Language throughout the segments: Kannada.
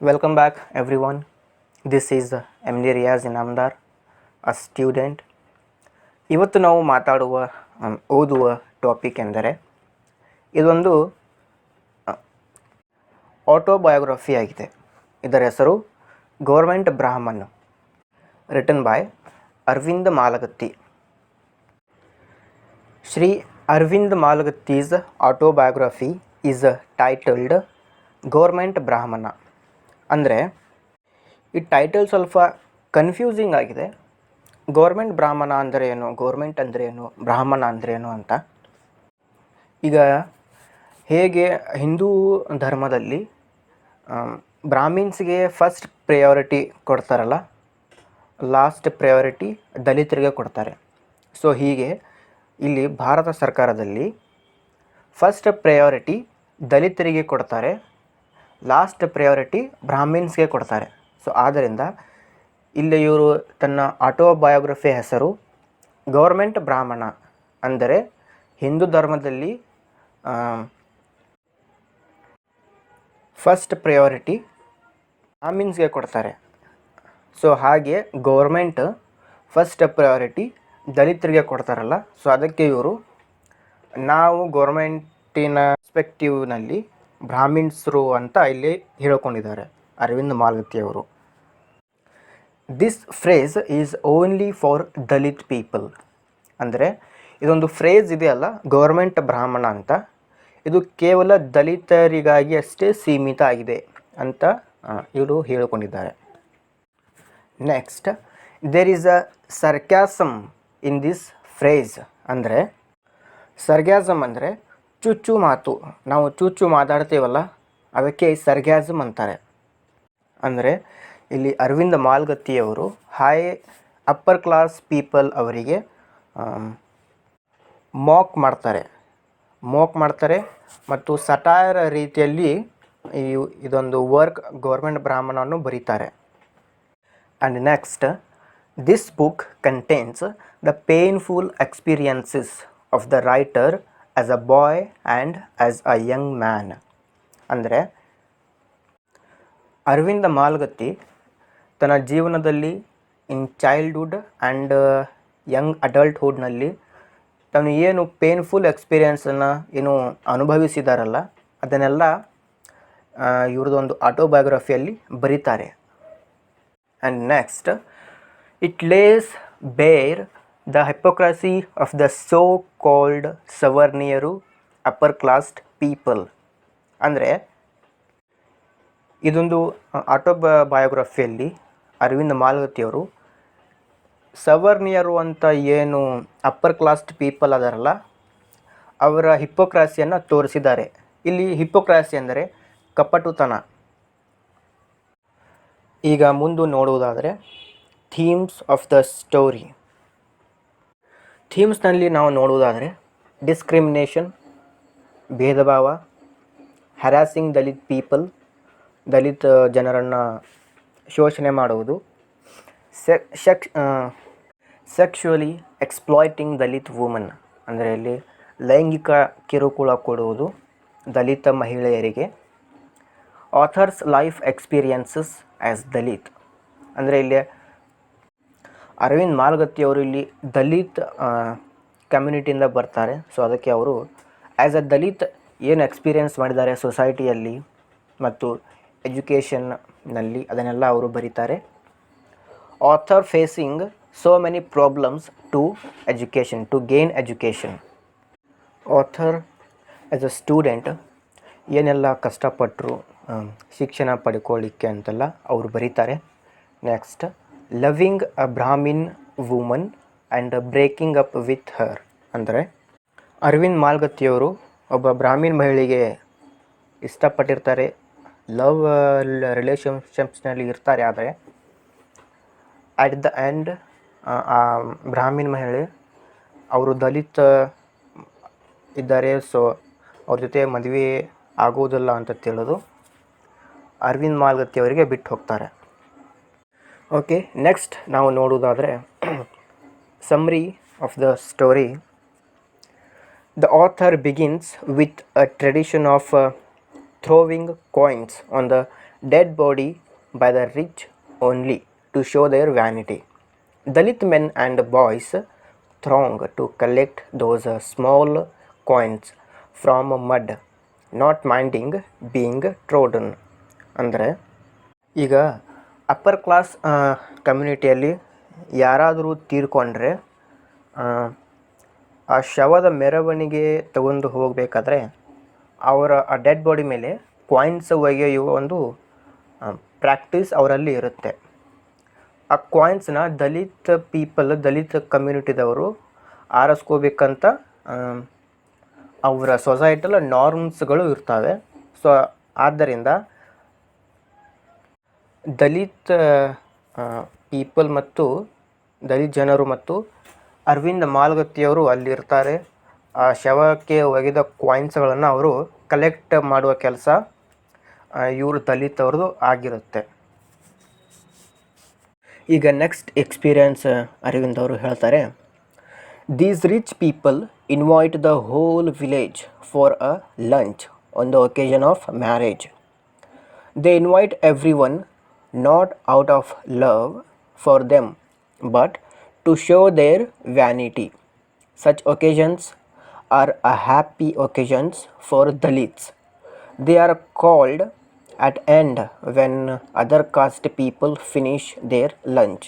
Welcome back everyone. This is MDRiyaz in Amdar, a student. ಇವತ್ತು ನಾವು ಓದುವ ಟಾಪಿಕ್ ಎಂದರೆ ಇದೊಂದು ಆಟೋಬಯೋಗ್ರಫಿ ಆಗಿದೆ. ಇದರ ಹೆಸರು government Brahman, written by Aravind Malagatti. Shri Aravind ಮಾಲಗತ್ತಿ's autobiography is titled government Brahmana. ಅಂದರೆ ಈ ಟೈಟಲ್ ಸ್ವಲ್ಪ ಕನ್ಫ್ಯೂಸಿಂಗ್ ಆಗಿದೆ. ಗೌರ್ಮೆಂಟ್ ಬ್ರಾಹ್ಮಣ ಅಂದರೆ ಏನು, ಗೌರ್ಮೆಂಟ್ ಅಂದರೆ ಏನು, ಬ್ರಾಹ್ಮಣ ಅಂದರೆ ಏನು ಅಂತ. ಈಗ ಹೇಗೆ ಹಿಂದೂ ಧರ್ಮದಲ್ಲಿ ಬ್ರಾಹ್ಮಿನ್ಸ್ಗೆ ಫಸ್ಟ್ ಪ್ರಯಾರಿಟಿ ಕೊಡ್ತಾರಲ್ಲ, ಲಾಸ್ಟ್ ಪ್ರಯಾರಿಟಿ ದಲಿತರಿಗೆ ಕೊಡ್ತಾರೆ. ಸೊ ಹೀಗೆ ಇಲ್ಲಿ ಭಾರತ ಸರ್ಕಾರದಲ್ಲಿ ಫಸ್ಟ್ ಪ್ರಯಾರಿಟಿ ದಲಿತರಿಗೆ ಕೊಡ್ತಾರೆ, ಲಾಸ್ಟ್ ಪ್ರಯಾರಿಟಿ ಬ್ರಾಹ್ಮಿನ್ಸ್ಗೆ ಕೊಡ್ತಾರೆ. ಸೊ ಆದ್ದರಿಂದ ಇಲ್ಲಿ ಇವರು ತನ್ನ ಆಟೋಬಯೋಗ್ರಫಿ ಹೆಸರು ಗೌರ್ಮೆಂಟ್ ಬ್ರಾಹ್ಮಣ. ಅಂದರೆ ಹಿಂದೂ ಧರ್ಮದಲ್ಲಿ ಫಸ್ಟ್ ಪ್ರಯಾರಿಟಿ ಬ್ರಾಹ್ಮಿನ್ಸ್ಗೆ ಕೊಡ್ತಾರೆ. ಸೊ ಹಾಗೆ ಗೌರ್ಮೆಂಟ್ ಫಸ್ಟ್ ಪ್ರಯಾರಿಟಿ ದಲಿತರಿಗೆ ಕೊಡ್ತಾರಲ್ಲ, ಸೊ ಅದಕ್ಕೆ ಇವರು ನಾವು ಗೌರ್ಮೆಂಟಿನ ಪರ್ಸ್ಪೆಕ್ಟಿವ್ನಲ್ಲಿ ಬ್ರಾಹ್ಮಿನ್ಸರು ಅಂತ ಇಲ್ಲಿ ಹೇಳ್ಕೊಂಡಿದ್ದಾರೆ ಅರವಿಂದ್ ಮಾಲಗತ್ತಿಯವರು. This phrase is only for Dalit people. ಅಂದರೆ ಇದೊಂದು ಫ್ರೇಸ್ ಇದೆಯಲ್ಲ ಗೌರ್ಮೆಂಟ್ ಬ್ರಾಹ್ಮಣ ಅಂತ, ಇದು ಕೇವಲ ದಲಿತರಿಗಾಗಿ ಅಷ್ಟೇ ಸೀಮಿತ ಆಗಿದೆ ಅಂತ ಇವರು ಹೇಳಿಕೊಂಡಿದ್ದಾರೆ. Next, there is a sarcasm in this phrase. ಅಂದರೆ ಸರ್ಗ್ಯಾಸಮ್ ಅಂದರೆ ಚುಚ್ಚು ಮಾತು, ನಾವು ಚುಚ್ಚು ಮಾತಾಡ್ತೀವಲ್ಲ ಅದಕ್ಕೆ ಸರ್ಗ್ಯಾಸಮ್ ಅಂತಾರೆ. ಅಂದರೆ ಇಲ್ಲಿ ಅರವಿಂದ್ ಮಾಲಗತ್ತಿಯವರು ಅಪ್ಪರ್ ಕ್ಲಾಸ್ ಪೀಪಲ್ ಅವರಿಗೆ ಮಾಕ್ ಮಾಡ್ತಾರೆ ಮತ್ತು ಸಟೈರ್ ರೀತಿಯಲ್ಲಿ ಇದೊಂದು ವರ್ಕ್ ಗೌರ್ಮೆಂಟ್ ಬ್ರಾಹ್ಮಣವನ್ನು ಬರೀತಾರೆ. And next, this book contains the painful experiences of the writer as a boy and as a young man. ಅಂದರೆ ಅರವಿಂದ ಮಾಲಗತ್ತಿ ತನ್ನ ಜೀವನದಲ್ಲಿ ಇನ್ ಚೈಲ್ಡ್ಹುಡ್ ಆ್ಯಂಡ್ ಯಂಗ್ ಅಡಲ್ಟ್ಹುಡ್ನಲ್ಲಿ ತಾನು ಏನು ಪೇನ್ಫುಲ್ ಎಕ್ಸ್ಪೀರಿಯನ್ಸನ್ನು ಏನು ಅನುಭವಿಸಿದಾರಲ್ಲ ಅದನ್ನೆಲ್ಲ ಇವ್ರದ್ದೊಂದು ಆಟೋಬಯೋಗ್ರಫಿಯಲ್ಲಿ ಬರೀತಾರೆ. And next, it lays bare the hypocrisy of the so called ಸವರ್ಣೀಯರು ಅಪ್ಪರ್ ಕ್ಲಾಸ್ಟ್ ಪೀಪಲ್. ಅಂದರೆ ಇದೊಂದು ಆಟೋಬಯೋಗ್ರಫಿಯಲ್ಲಿ ಅರವಿಂದ್ ಮಾಲಗತ್ತಿಯವರು ಸವರ್ಣೀಯರು ಅಂತ ಏನು ಅಪ್ಪರ್ ಕ್ಲಾಸ್ಟ್ ಪೀಪಲ್ ಅದಾರಲ್ಲ ಅವರ ಹಿಪೋಕ್ರಾಸಿಯನ್ನು ತೋರಿಸಿದ್ದಾರೆ. ಇಲ್ಲಿ ಹಿಪೋಕ್ರಾಸಿ ಅಂದರೆ ಕಪಟುತನ. ಈಗ ಮುಂದೆ ನೋಡುವುದಾದರೆ ಥೀಮ್ಸ್ ಆಫ್ ದ ಸ್ಟೋರಿ. ಥೀಮ್ಸ್ನಲ್ಲಿ ನಾವು ನೋಡುವುದಾದರೆ ಡಿಸ್ಕ್ರಿಮಿನೇಷನ್, ಭೇದ ಭಾವ, ಹ್ಯಾರಾಸಿಂಗ್ ದಲಿತ್ ಪೀಪಲ್, ದಲಿತ ಜನರನ್ನು ಶೋಷಣೆ ಮಾಡುವುದು, ಸೆಕ್ಷುವಲಿ ಎಕ್ಸ್ಪ್ಲಾಯ್ಟಿಂಗ್ ದಲಿತ್ ವುಮನ್. ಅಂದರೆ ಇಲ್ಲಿ ಲೈಂಗಿಕ ಕಿರುಕುಳ ಕೊಡುವುದು ದಲಿತ ಮಹಿಳೆಯರಿಗೆ. Author's life experiences as Dalit. ಅಂದರೆ ಇಲ್ಲಿ ಅರವಿಂದ್ ಮಾಲಗತ್ತಿಯವರು ಇಲ್ಲಿ ದಲಿತ್ ಕಮ್ಯುನಿಟಿಯಿಂದ ಬರ್ತಾರೆ. ಸೊ ಅದಕ್ಕೆ ಅವರು ಆ್ಯಸ್ ಅ ದಲಿತ್ ಏನು ಎಕ್ಸ್ಪೀರಿಯನ್ಸ್ ಮಾಡಿದ್ದಾರೆ ಸೊಸೈಟಿಯಲ್ಲಿ ಮತ್ತು ಎಜುಕೇಷನ್ನಲ್ಲಿ ಅದನ್ನೆಲ್ಲ ಅವರು ಬರೀತಾರೆ. Author facing so many problems to education, to gain education. Author as a student ಏನೆಲ್ಲ ಕಷ್ಟಪಟ್ಟರು ಶಿಕ್ಷಣ ಪಡ್ಕೊಳ್ಳಿಕ್ಕೆ ಅಂತೆಲ್ಲ ಅವರು ಬರೀತಾರೆ. Next, loving a Brahmin woman and breaking up with her. ಅಂದರೆ ಅರವಿಂದ್ ಮಾಲಗತ್ತಿಯವರು ಒಬ್ಬ ಬ್ರಾಹ್ಮಿನ್ ಮಹಿಳೆಗೆ ಇಷ್ಟಪಟ್ಟಿರ್ತಾರೆ, ಲವ್ ರಿಲೇಷನ್ಶಿಪ್ಸ್ನಲ್ಲಿ ಇರ್ತಾರೆ. ಆದರೆ ಅಟ್ ದ ಎಂಡ್ ಆ ಬ್ರಾಹ್ಮಿನ್ ಮಹಿಳೆ ಅವರು ದಲಿತ ಇದ್ದಾರೆ, ಸೊ ಅವ್ರ ಜೊತೆ ಮದುವೆ ಆಗುವುದಿಲ್ಲ ಅಂತ ತಿಳಿದು ಅರವಿಂದ್ ಮಾಲಗತ್ತಿಯವರಿಗೆ ಬಿಟ್ಟು ಹೋಗ್ತಾರೆ. ಓಕೆ, ನೆಕ್ಸ್ಟ್ ನಾವು ನೋಡುವುದಾದರೆ summary of the story. The author begins with a tradition of throwing coins on the dead body by the rich only to show their vanity. Dalit men and boys throng to collect those small coins from mud, not minding being trodden. ಅಂದರೆ ಈಗ ಅಪ್ಪರ್ ಕ್ಲಾಸ್ ಕಮ್ಯುನಿಟಿಯಲ್ಲಿ ಯಾರಾದರೂ ತೀರ್ಕೊಂಡ್ರೆ ಆ ಶವದ ಮೆರವಣಿಗೆ ತಗೊಂಡು ಹೋಗಬೇಕಾದ್ರೆ ಅವರ ಆ ಡೆಡ್ ಬಾಡಿ ಮೇಲೆ ಕಾಯಿನ್ಸ್ ಒಗೆಯುವ ಒಂದು ಪ್ರಾಕ್ಟೀಸ್ ಅವರಲ್ಲಿ ಇರುತ್ತೆ. ಆ ಕಾಯಿನ್ಸ್ನ ದಲಿತ್ ಕಮ್ಯುನಿಟಿದವರು ಆರಿಸ್ಕೋಬೇಕಂತ ಅವರ ಸೊಸೈಟಲ್ ನಾರ್ಮ್ಸ್ಗಳು ಇರ್ತವೆ. ಸೊ ಆದ್ದರಿಂದ ದಲಿತ್ ಪೀಪಲ್ ಮತ್ತು ದಲಿತ್ ಜನರು ಮತ್ತು ಅರವಿಂದ್ ಮಾಲ್ಗತ್ತಿಯವರು ಅಲ್ಲಿರ್ತಾರೆ. ಆ ಶವಕ್ಕೆ ಒಗೆದ ಕಾಯಿನ್ಸ್ಗಳನ್ನು ಅವರು ಕಲೆಕ್ಟ್ ಮಾಡುವ ಕೆಲಸ ಇವರು ದಲಿತ್ ಅವ್ರದ್ದು ಆಗಿರುತ್ತೆ. ಈಗ ನೆಕ್ಸ್ಟ್ ಎಕ್ಸ್ಪೀರಿಯನ್ಸ್ ಅರವಿಂದ್ ಅವರು ಹೇಳ್ತಾರೆ. These rich people invite the whole village for a lunch on the occasion of marriage. They invite everyone not out of love for them but to show their vanity. Such occasions are a happy occasions for Dalits. They are called at end when other caste people finish their lunch.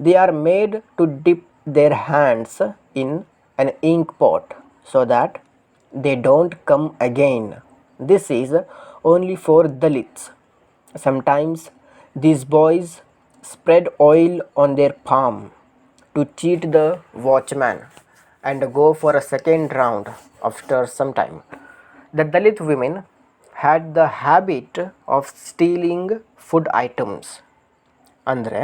They are made to dip their hands in an ink pot so that they don't come again. This is only for Dalits. Sometimes these boys spread oil on their palm to cheat the watchman and go for a second round after some time. The Dalit women had the habit of stealing food items. ಅಂದರೆ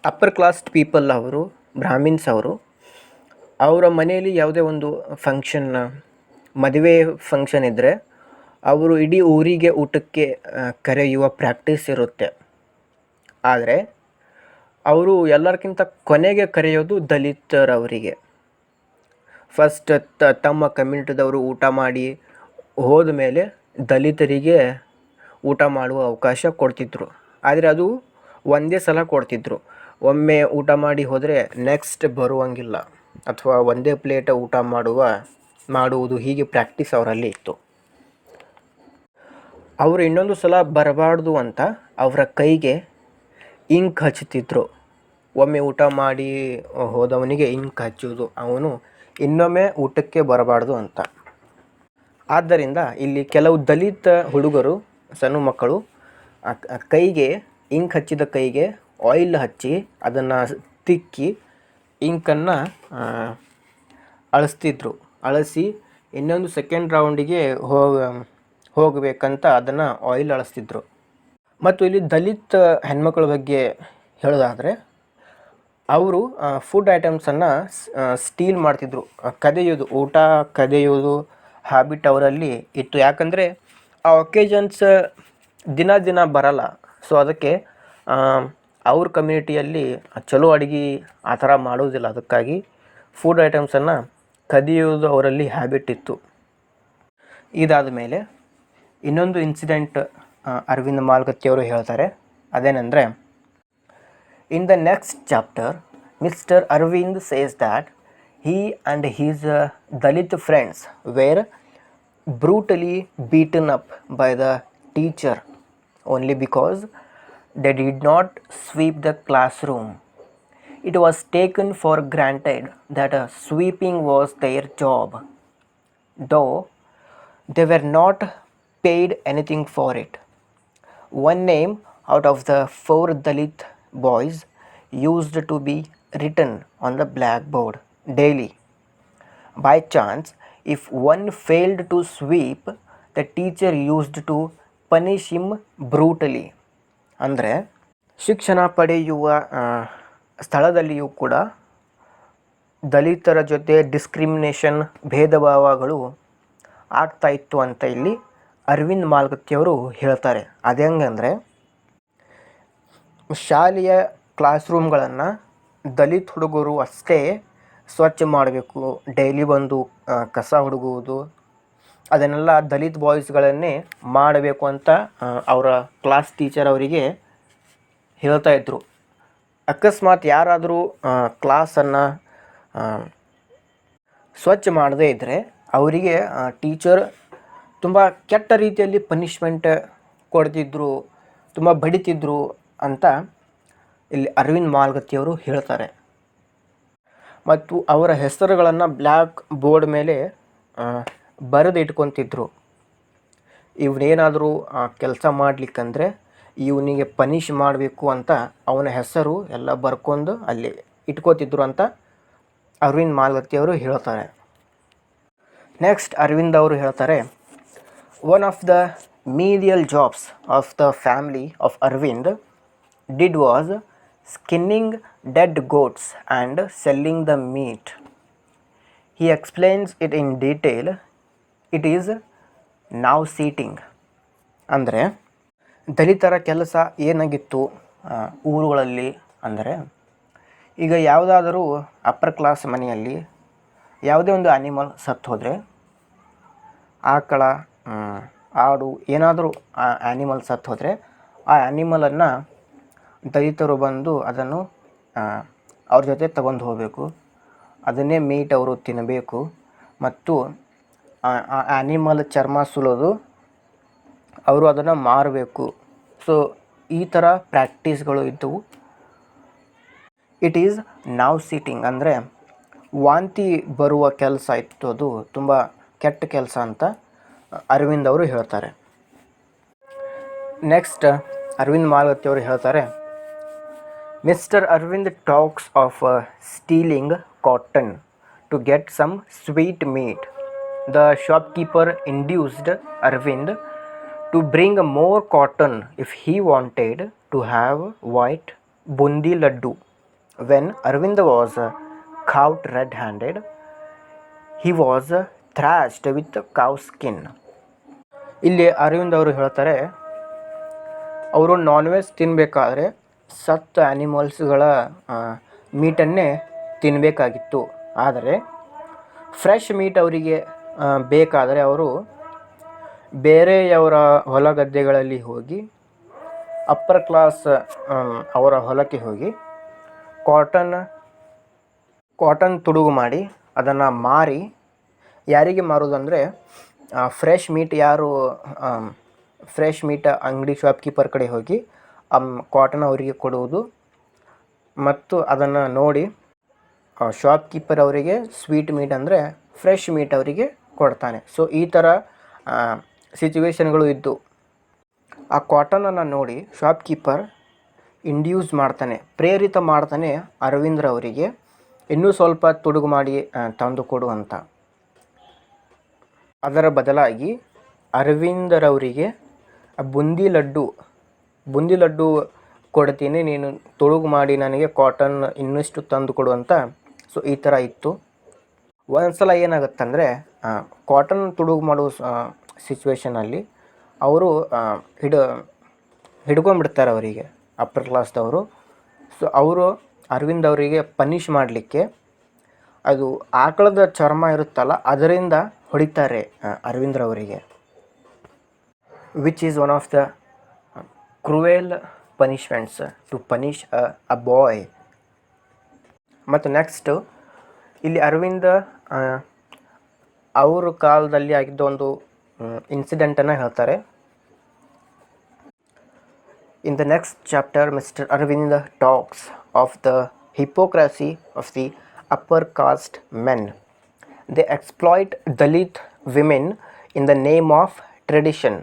ಅಪ್ಪರ್ ಕ್ಲಾಸ್ ಪೀಪಲ್ ಅವರು, ಬ್ರಾಹ್ಮಿನ್ಸ್ ಅವರು, ಅವರ ಮನೆಯಲ್ಲಿ ಯಾವುದೇ ಒಂದು ಫಂಕ್ಷನ್, ಮದುವೆ ಫಂಕ್ಷನ್ ಇದ್ದರೆ ಅವರು ಇಡೀ ಊರಿಗೆ ಊಟಕ್ಕೆ ಕರೆಯುವ ಪ್ರಾಕ್ಟೀಸ್ ಇರುತ್ತೆ. ಆದರೆ ಅವರು ಎಲ್ಲರಿಗಿಂತ ಕೊನೆಗೆ ಕರೆಯೋದು ದಲಿತರವರಿಗೆ. ಫಸ್ಟ್ ತಮ್ಮ ಕಮ್ಯುನಿಟಿದವರು ಊಟ ಮಾಡಿ ಹೋದ ಮೇಲೆ ದಲಿತರಿಗೆ ಊಟ ಮಾಡುವ ಅವಕಾಶ ಕೊಡ್ತಿದ್ರು. ಆದರೆ ಅದು ಒಂದೇ ಸಲ ಕೊಡ್ತಿದ್ರು. ಒಮ್ಮೆ ಊಟ ಮಾಡಿ ಹೋದರೆ ನೆಕ್ಸ್ಟ್ ಬರುವಂಗಿಲ್ಲ, ಅಥವಾ ಒಂದೇ ಪ್ಲೇಟ್ ಊಟ ಮಾಡುವುದು ಹೀಗೆ ಪ್ರಾಕ್ಟೀಸ್ ಅವರಲ್ಲಿ ಇತ್ತು. ಅವರು ಇನ್ನೊಂದು ಸಲ ಬರಬಾರ್ದು ಅಂತ ಅವರ ಕೈಗೆ ಇಂಕ್ ಹಚ್ಚುತ್ತಿದ್ರು. ಒಮ್ಮೆ ಊಟ ಮಾಡಿ ಹೋದವನಿಗೆ ಇಂಕ್ ಹಚ್ಚೋದು, ಅವನು ಇನ್ನೊಮ್ಮೆ ಊಟಕ್ಕೆ ಬರಬಾರ್ದು ಅಂತ. ಆದ್ದರಿಂದ ಇಲ್ಲಿ ಕೆಲವು ದಲಿತ ಹುಡುಗರು, ಸಣ್ಣ ಮಕ್ಕಳು ಕೈಗೆ ಇಂಕ್ ಹಚ್ಚಿದ ಕೈಗೆ ಆಯಿಲ್ ಹಚ್ಚಿ ಅದನ್ನು ತಿಕ್ಕಿ ಇಂಕನ್ನು ಅಳಿಸಿ ಇನ್ನೊಂದು ಸೆಕೆಂಡ್ ರೌಂಡಿಗೆ ಹೋಗಬೇಕಂತ ಅದನ್ನು ಆಯಿಲ್ ಅಳಿಸ್ತಿದ್ರು. ಮತ್ತು ಇಲ್ಲಿ ದಲಿತ ಹೆಣ್ಮಕ್ಳ ಬಗ್ಗೆ ಹೇಳೋದಾದರೆ ಅವರು ಫುಡ್ ಐಟಮ್ಸನ್ನು ಸ್ಟೀಲ್ ಮಾಡ್ತಿದ್ರು. ಊಟ ಕದಿಯೋದು ಹ್ಯಾಬಿಟ್ ಅವರಲ್ಲಿ ಇತ್ತು. ಯಾಕಂದರೆ ಆ ಒಕೇಜನ್ಸ್ ದಿನ ಬರಲ್ಲ. ಸೊ ಅದಕ್ಕೆ ಅವ್ರ ಕಮ್ಯುನಿಟಿಯಲ್ಲಿ ಚಲೋ ಅಡುಗೆ ಆ ಥರ ಮಾಡೋದಿಲ್ಲ. ಅದಕ್ಕಾಗಿ ಫುಡ್ ಐಟಮ್ಸನ್ನು ಕದಿಯೋದು ಅವರಲ್ಲಿ ಹ್ಯಾಬಿಟ್ ಇತ್ತು. ಇದಾದ ಮೇಲೆ ಇನ್ನೊಂದು ಇನ್ಸಿಡೆಂಟ್ ಅರವಿಂದ್ ಮಾಲ್ಗತ್ತಿಯವರು ಹೇಳ್ತಾರೆ. ಅದೇನೆಂದರೆ, in the next chapter, Mr. Arvind says that he and his Dalit friends were brutally beaten up by the teacher only because they did not sweep the classroom. It was taken for granted that sweeping was their job, though they were not paid anything for it. One name out of the 4 Dalit boys used to be written on the blackboard daily. By chance, if one failed to sweep, the teacher used to punish him brutally. ಅಂದರೆ ಶಿಕ್ಷಣ ಪಡೆಯುವ ಸ್ಥಳದಲ್ಲಿಯೂ ಕೂಡ ದಲಿತರ ಜೊತೆ ಡಿಸ್ಕ್ರಿಮಿನೇಷನ್, ಭೇದ ಭಾವಗಳು ಆಗ್ತಾಯಿತ್ತು ಅಂತ ಇಲ್ಲಿ ಅರವಿಂದ್ ಮಾಲ್ಗತ್ತಿಯವರು ಹೇಳ್ತಾರೆ. ಅದು ಹೆಂಗಂದರೆ, ಶಾಲೆಯ ಕ್ಲಾಸ್ ರೂಮ್ಗಳನ್ನು ದಲಿತ್ ಹುಡುಗರು ಅಷ್ಟೇ ಸ್ವಚ್ಛ ಮಾಡಬೇಕು. ಡೈಲಿ ಬಂದು ಕಸ ಹುಡುಗುವುದು, ಅದನ್ನೆಲ್ಲ ದಲಿತ ಬಾಯ್ಸ್ಗಳನ್ನೇ ಮಾಡಬೇಕು ಅಂತ ಅವರ ಕ್ಲಾಸ್ ಟೀಚರ್ ಅವರಿಗೆ ಹೇಳ್ತಾ ಇದ್ದರು. ಅಕಸ್ಮಾತ್ ಯಾರಾದರೂ ಕ್ಲಾಸನ್ನು ಸ್ವಚ್ಛ ಮಾಡದೇ ಇದ್ದರೆ ಅವರಿಗೆ ಟೀಚರ್ ತುಂಬ ಕೆಟ್ಟ ರೀತಿಯಲ್ಲಿ ಪನಿಷ್ಮೆಂಟ್ ಕೊಡ್ತಿದ್ರು, ತುಂಬ ಬಡಿತಿದ್ರು ಅಂತ ಇಲ್ಲಿ ಅರವಿಂದ್ ಮಾಲ್ಗತ್ತಿಯವರು ಹೇಳ್ತಾರೆ. ಮತ್ತು ಅವರ ಹೆಸರುಗಳನ್ನು ಬ್ಲ್ಯಾಕ್ ಬೋರ್ಡ್ ಮೇಲೆ ಬರೆದು ಇಟ್ಕೊತಿದ್ರು. ಇವನೇನಾದರೂ ಕೆಲಸ ಮಾಡಲಿಕ್ಕಂದ್ರೆ ಇವನಿಗೆ ಪನಿಷ್ ಮಾಡಬೇಕು ಅಂತ ಅವನ ಹೆಸರು ಎಲ್ಲ ಬರ್ಕೊಂಡು ಅಲ್ಲಿ ಇಟ್ಕೋತಿದ್ರು ಅಂತ ಅರವಿಂದ್ ಮಾಲ್ಗತ್ತಿಯವರು ಹೇಳ್ತಾರೆ. ನೆಕ್ಸ್ಟ್ ಅರವಿಂದ್ ಅವರು ಹೇಳ್ತಾರೆ, one of the menial jobs of the family of Arvind did was skinning dead goats and selling the meat. He explains it in detail. It is now seating. ಅಂದರೆ ದಲಿತರ ಕೆಲಸ ಏನಾಗಿತ್ತು ಊರುಗಳಲ್ಲಿ ಅಂದರೆ, ಈಗ ಯಾವುದಾದರೂ ಅಪ್ಪರ್ ಕ್ಲಾಸ್ ಮನೆಯಲ್ಲಿ ಯಾವುದೇ ಒಂದು ಆ್ಯನಿಮಲ್ ಸತ್ತು ಹೋದರೆ, ಆಕಳ, ಆಡು, ಏನಾದರೂ ಆ್ಯನಿಮಲ್ ಸತ್ತು ಹೋದರೆ ಆ ಆ್ಯನಿಮಲನ್ನು ದಲಿತರು ಬಂದು ಅದನ್ನು ಅವ್ರ ಜೊತೆ ತಗೊಂಡು ಹೋಗಬೇಕು. ಅದನ್ನೇ ಮೀಟ್ ಅವರು ತಿನ್ನಬೇಕು ಮತ್ತು ಆ ಆ್ಯನಿಮಲ್ ಚರ್ಮ ಸುಲಿದು ಅವರು ಅದನ್ನು ಮಾರಬೇಕು. ಸೊ ಈ ಥರ ಪ್ರಾಕ್ಟೀಸ್ಗಳು ಇದ್ದವು. ಇಟ್ ಈಸ್ ನಾವ್ ಸಿಟ್ಟಿಂಗ್ ಅಂದರೆ ವಾಂತಿ ಬರುವ ಕೆಲಸ ಇತ್ತು, ಅದು ತುಂಬ ಕೆಟ್ಟ ಕೆಲಸ ಅಂತ ಅರವಿಂದ್ ಅವರು ಹೇಳ್ತಾರೆ. ನೆಕ್ಸ್ಟ್ ಅರವಿಂದ್ ಮಾಲ್ಗತ್ತಿ ಅವರು ಹೇಳ್ತಾರೆ, mister Arvind talks of stealing cotton to get some sweet meat. The shopkeeper induced Arvind to bring more cotton if he wanted to have white bundi laddu. When Arvind was caught red-handed, he was thrashed with cow skin. ಇಲ್ಲಿ ಅರವಿಂದ್ ಅವರು ಹೇಳ್ತಾರೆ, ಅವರು ನಾನ್ ವೆಜ್ ತಿನ್ನಬೇಕಾದ್ರೆ ಸತ್ತ ಆ್ಯನಿಮಲ್ಸ್ಗಳ ಮೀಟನ್ನೇ ತಿನ್ನಬೇಕಾಗಿತ್ತು. ಆದರೆ ಫ್ರೆಶ್ ಮೀಟ್ ಅವರಿಗೆ ಬೇಕಾದರೆ ಅವರು ಬೇರೆಯವರ ಹೊಲ ಗದ್ದೆಗಳಲ್ಲಿ ಹೋಗಿ, ಅಪ್ಪರ್ ಕ್ಲಾಸ್ ಅವರ ಹೊಲಕ್ಕೆ ಹೋಗಿ ಕಾಟನ್ ತುಡುಗು ಮಾಡಿ ಅದನ್ನು ಮಾರಿ, ಯಾರಿಗೆ ಮಾರೋದಂದರೆ ಫ್ರೆಶ್ ಮೀಟ್ ಯಾರು ಫ್ರೆಶ್ ಮೀಟ್ ಅಂಗಡಿ ಶಾಪ್ಕೀಪರ್ ಕಡೆ ಹೋಗಿ ಕಾಟನ್ ಅವರಿಗೆ ಕೊಡುವುದು ಮತ್ತು ಅದನ್ನು ನೋಡಿ ಶಾಪ್ಕೀಪರ್ ಅವರಿಗೆ ಸ್ವೀಟ್ ಮೀಟ್ ಅಂದರೆ ಫ್ರೆಶ್ ಮೀಟ್ ಅವರಿಗೆ ಕೊಡ್ತಾನೆ. ಸೊ ಈ ಥರ ಸಿಚುವೇಶನ್ಗಳು ಇದ್ದು ಆ ಕಾಟನನ್ನು ನೋಡಿ ಶಾಪ್ಕೀಪರ್ ಇಂಡ್ಯೂಸ್ ಮಾಡ್ತಾನೆ, ಪ್ರೇರಿತ ಮಾಡ್ತಾನೆ ಅರವಿಂದ್ರವರಿಗೆ ಇನ್ನೂ ಸ್ವಲ್ಪ ತುಡುಗು ಮಾಡಿ ತಂದು ಕೊಡು ಅಂತ. ಅದರ ಬದಲಾಗಿ ಅರವಿಂದರವರಿಗೆ ಬುಂದಿ ಲಡ್ಡು ಕೊಡ್ತೀನಿ, ನೀನು ತುಡುಗು ಮಾಡಿ ನನಗೆ ಕಾಟನ್ ಇನ್ನಷ್ಟು ತಂದು ಕೊಡು ಅಂತ. ಸೊ ಈ ಥರ ಇತ್ತು. ಒಂದ್ಸಲ ಏನಾಗುತ್ತಂದರೆ ಕಾಟನ್ ತುಡುಗು ಮಾಡೋ ಸಿಚುವೇಷನಲ್ಲಿ ಅವರು ಹಿಡ್ಕೊಂಡ್ಬಿಡ್ತಾರೆ ಅವರಿಗೆ, ಅಪ್ಪರ್ ಕ್ಲಾಸ್ದವರು. ಸೊ ಅವರು ಅರವಿಂದ್ ಅವರಿಗೆ ಪನಿಷ್ ಮಾಡಲಿಕ್ಕೆ ಅದು ಆಕಳದ ಚರ್ಮ ಇರುತ್ತಲ್ಲ ಅದರಿಂದ ಹೊಡಿತಾರೆ ಅರವಿಂದ್ರವರಿಗೆ, which is one of the cruel punishments to punish a boy. ಮತ್ತು ನೆಕ್ಸ್ಟು ಇಲ್ಲಿ ಅರವಿಂದ ಅವ್ರ ಕಾಲದಲ್ಲಿ ಆಗಿದ್ದ ಒಂದು ಇನ್ಸಿಡೆಂಟನ್ನು ಹೇಳ್ತಾರೆ. In the next chapter, Mr. Arvind talks of the hypocrisy of the upper caste men. They exploit Dalit women in the name of tradition.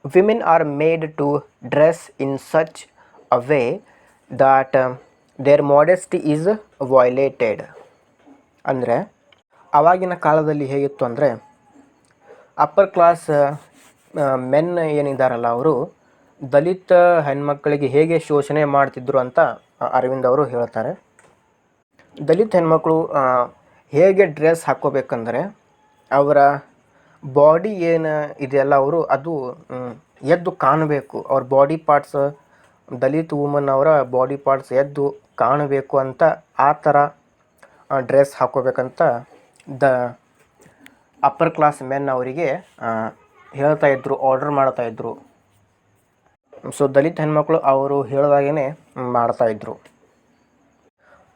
Women are made to dress in such a way that their modesty is violated. ಅಂದರೆ ಆವಾಗಿನ ಕಾಲದಲ್ಲಿ ಹೇಗಿತ್ತು ಅಂದರೆ, ಅಪ್ಪರ್ ಕ್ಲಾಸ್ ಮೆನ್ ಏನಿದ್ದಾರಲ್ಲ ಅವರು ದಲಿತ ಹೆಣ್ಮಕ್ಕಳಿಗೆ ಹೇಗೆ ಶೋಷಣೆ ಮಾಡ್ತಿದ್ರು ಅಂತ ಅರವಿಂದ್ ಅವರು ಹೇಳ್ತಾರೆ. ದಲಿತ ಹೆಣ್ಮಕ್ಳು ಹೇಗೆ ಡ್ರೆಸ್ ಹಾಕ್ಕೋಬೇಕಂದ್ರೆ ಅವರ ಬಾಡಿ ಏನು ಇದೆಯಲ್ಲ ಅದು ಎದ್ದು ಕಾಣಬೇಕು, ಅವ್ರ ಬಾಡಿ ಪಾರ್ಟ್ಸ್, ದಲಿತ ವುಮನ್ ಅವರ ಬಾಡಿ ಪಾರ್ಟ್ಸ್ ಎದ್ದು ಕಾಣಬೇಕು ಅಂತ ಆ ಥರ ಡ್ರೆಸ್ ಹಾಕ್ಕೋಬೇಕಂತ ಅಪ್ಪರ್ ಕ್ಲಾಸ್ ಮೆನ್ ಅವರಿಗೆ ಹೇಳ್ತಾಯಿದ್ರು, ಆರ್ಡರ್ ಮಾಡ್ತಾಯಿದ್ರು. ಸೊ ದಲಿತ ಹೆಣ್ಮಕ್ಳು ಅವರು ಹೇಳಿದಾಗೇ ಮಾಡ್ತಾಯಿದ್ರು.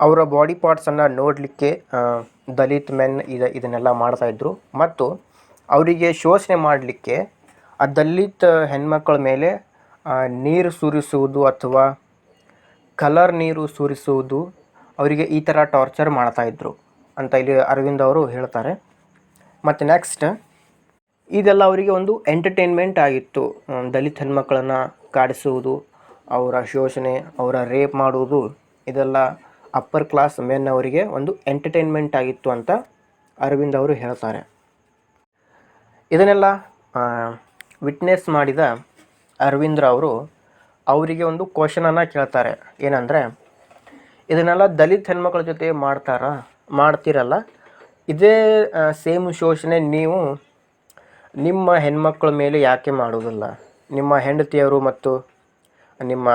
ಅವರ ಬಾಡಿ ಪಾರ್ಟ್ಸನ್ನು ನೋಡಲಿಕ್ಕೆ ದಲಿತ ಮೆನ್ ಇದನ್ನೆಲ್ಲ ಮಾಡ್ತಾಯಿದ್ರು. ಮತ್ತು ಅವರಿಗೆ ಶೋಷಣೆ ಮಾಡಲಿಕ್ಕೆ ಆ ದಲಿತ ಹೆಣ್ಮಕ್ಳ ಮೇಲೆ ನೀರು ಸುರಿಸುವುದು ಅಥವಾ ಕಲರ್ ನೀರು ಸುರಿಸುವುದು, ಅವರಿಗೆ ಈ ಥರ ಟಾರ್ಚರ್ ಮಾಡ್ತಾಯಿದ್ರು ಅಂತ ಇಲ್ಲಿ ಅರವಿಂದ್ ಅವರು ಹೇಳ್ತಾರೆ. ಮತ್ತು ನೆಕ್ಸ್ಟ್, ಇದೆಲ್ಲ ಅವರಿಗೆ ಒಂದು ಎಂಟರ್ಟೈನ್ಮೆಂಟ್ ಆಗಿತ್ತು. ದಲಿತ ಹೆಣ್ಮಕ್ಳನ್ನು ಕಾಡಿಸುವುದು, ಅವರ ಶೋಷಣೆ, ಅವರ ರೇಪ್ ಮಾಡುವುದು, ಇದೆಲ್ಲ ಅಪ್ಪರ್ ಕ್ಲಾಸ್ ಮೆನ್ ಅವರಿಗೆ ಒಂದು ಎಂಟರ್ಟೈನ್ಮೆಂಟ್ ಆಗಿತ್ತು ಅಂತ ಅರವಿಂದ್ ಅವರು ಹೇಳ್ತಾರೆ. ಇದನ್ನೆಲ್ಲ ವಿಟ್ನೆಸ್ ಮಾಡಿದ ಅರವಿಂದ್ರ ಅವರು ಅವರಿಗೆ ಒಂದು ಕ್ವಶನನ್ನು ಕೇಳ್ತಾರೆ. ಏನಂದರೆ, ಇದನ್ನೆಲ್ಲ ದಲಿತ ಹೆಣ್ಮಕ್ಳ ಜೊತೆ ಮಾಡ್ತೀರಲ್ಲ, ಇದೇ ಸೇಮ್ ಶೋಷಣೆ ನೀವು ನಿಮ್ಮ ಹೆಣ್ಮಕ್ಳ ಮೇಲೆ ಯಾಕೆ ಮಾಡೋದಿಲ್ಲ? ನಿಮ್ಮ ಹೆಂಡತಿಯರು ಮತ್ತು ನಿಮ್ಮ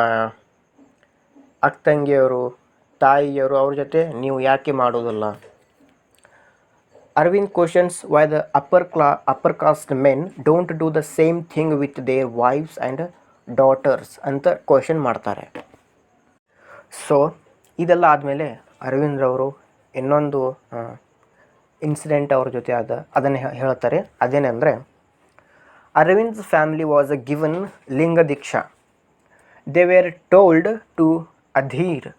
ಅಕ್ಕ ತಂಗಿಯರು, ತಾಯಿಯರು ಅವ್ರ ಜೊತೆ ನೀವು ಯಾಕೆ ಮಾಡೋದಿಲ್ಲ? Arvind questions why the upper caste men don't do the same thing with their wives and daughters ಅಂತ ಕ್ವಶನ್ ಮಾಡ್ತಾರೆ. ಸೊ ಇದೆಲ್ಲ ಆದಮೇಲೆ ಅರವಿಂದ್ರವರು ಇನ್ನೊಂದು ಇನ್ಸಿಡೆಂಟ್ ಅವ್ರ ಜೊತೆ ಅದನ್ನು ಹೇಳ್ತಾರೆ. ಅದೇನೆಂದರೆ, ಅರವಿಂದ್ಸ್ family was given Linga Diksha. They were told to adhere